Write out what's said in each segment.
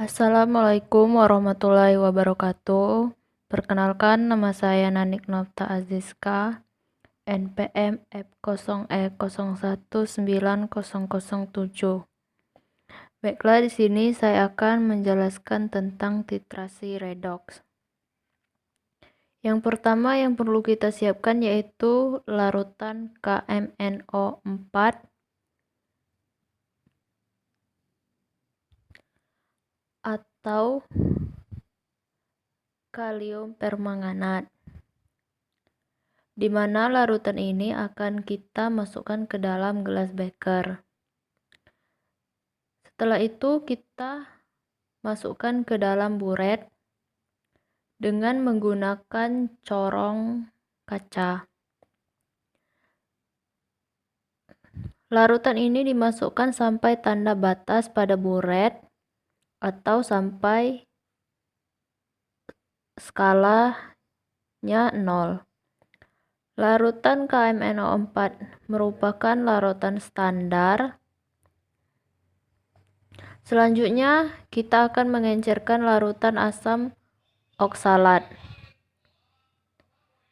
Assalamualaikum warahmatullahi wabarakatuh. Perkenalkan, nama saya Nanik Nofta Aziska, NPM F0E0190007. Baiklah, di sini saya akan menjelaskan tentang titrasi redoks. Yang pertama yang perlu kita siapkan yaitu larutan KMNO4 atau kalium permanganat, di mana larutan ini akan kita masukkan ke dalam gelas beker. Setelah itu kita masukkan ke dalam buret dengan menggunakan corong kaca. Larutan ini dimasukkan sampai tanda batas pada buret atau sampai skalanya 0. Larutan KMNO4 merupakan larutan standar. Selanjutnya, kita akan mengencerkan larutan asam oksalat.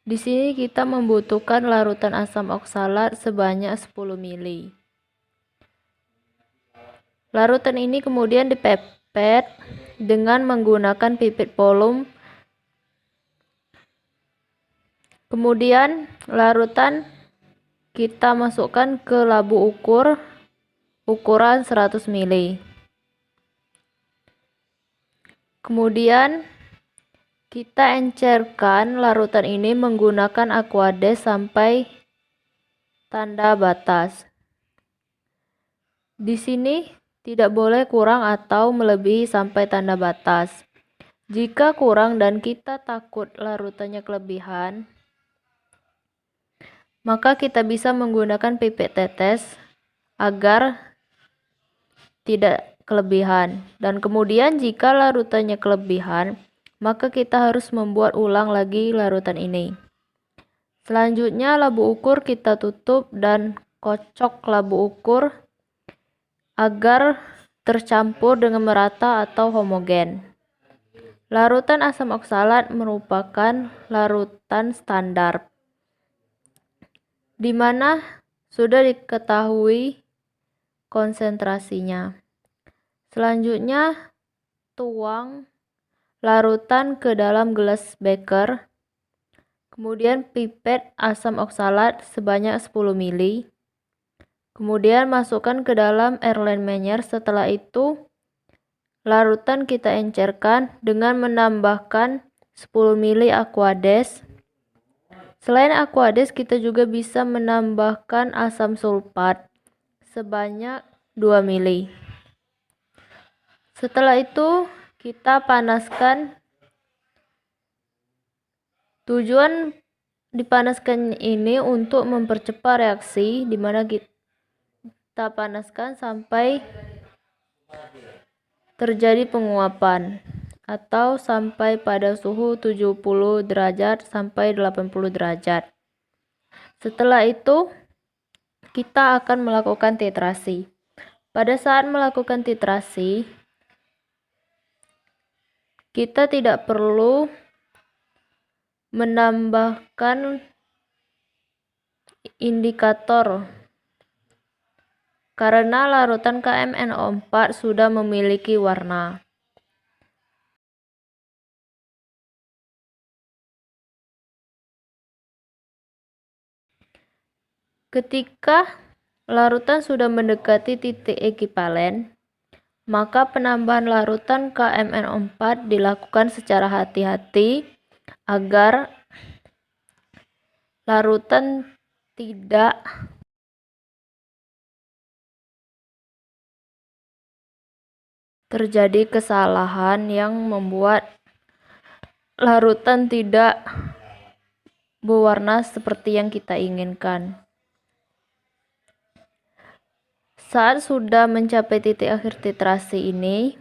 Di sini kita membutuhkan larutan asam oksalat sebanyak 10 ml. Larutan ini kemudian dipepet dengan menggunakan pipet volum. Kemudian larutan kita masukkan ke labu ukur ukuran 100 ml. Kemudian kita encerkan larutan ini menggunakan aquades sampai tanda batas. Di sini tidak boleh kurang atau melebihi sampai tanda batas. Jika kurang dan kita takut larutannya kelebihan, maka kita bisa menggunakan pipet tetes agar tidak kelebihan. Dan kemudian jika larutannya kelebihan, maka kita harus membuat ulang lagi larutan ini. Selanjutnya labu ukur kita tutup dan kocok labu ukur agar tercampur dengan merata atau homogen. Larutan asam oksalat merupakan larutan standar, di mana sudah diketahui konsentrasinya. Selanjutnya, tuang larutan ke dalam gelas beker, kemudian pipet asam oksalat sebanyak 10 ml, kemudian masukkan ke dalam Erlenmeyer. Setelah itu, larutan kita encerkan dengan menambahkan 10 ml aquades. Selain aquades, kita juga bisa menambahkan asam sulfat sebanyak 2 ml. Setelah itu kita panaskan. Tujuan dipanaskan ini untuk mempercepat reaksi, di mana kita panaskan sampai terjadi penguapan atau sampai pada suhu 70 derajat sampai 80 derajat. Setelah itu kita akan melakukan titrasi. Pada saat melakukan titrasi, kita tidak perlu menambahkan indikator karena larutan KMNO4 sudah memiliki warna. Ketika larutan sudah mendekati titik ekivalen, maka penambahan larutan KMNO4 dilakukan secara hati-hati agar larutan tidak terjadi kesalahan yang membuat larutan tidak berwarna seperti yang kita inginkan. Saat sudah mencapai titik akhir titrasi ini,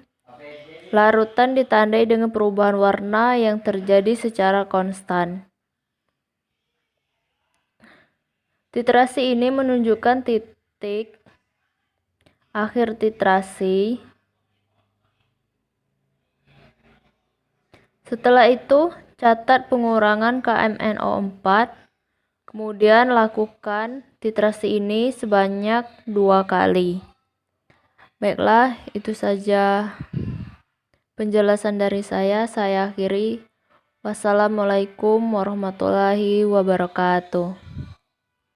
larutan ditandai dengan perubahan warna yang terjadi secara konstan. Titrasi ini menunjukkan titik akhir titrasi Setelah itu, catat pengurangan KMNO4, kemudian lakukan titrasi ini sebanyak 2 kali. Baiklah, itu saja penjelasan dari saya akhiri. Wassalamualaikum warahmatullahi wabarakatuh.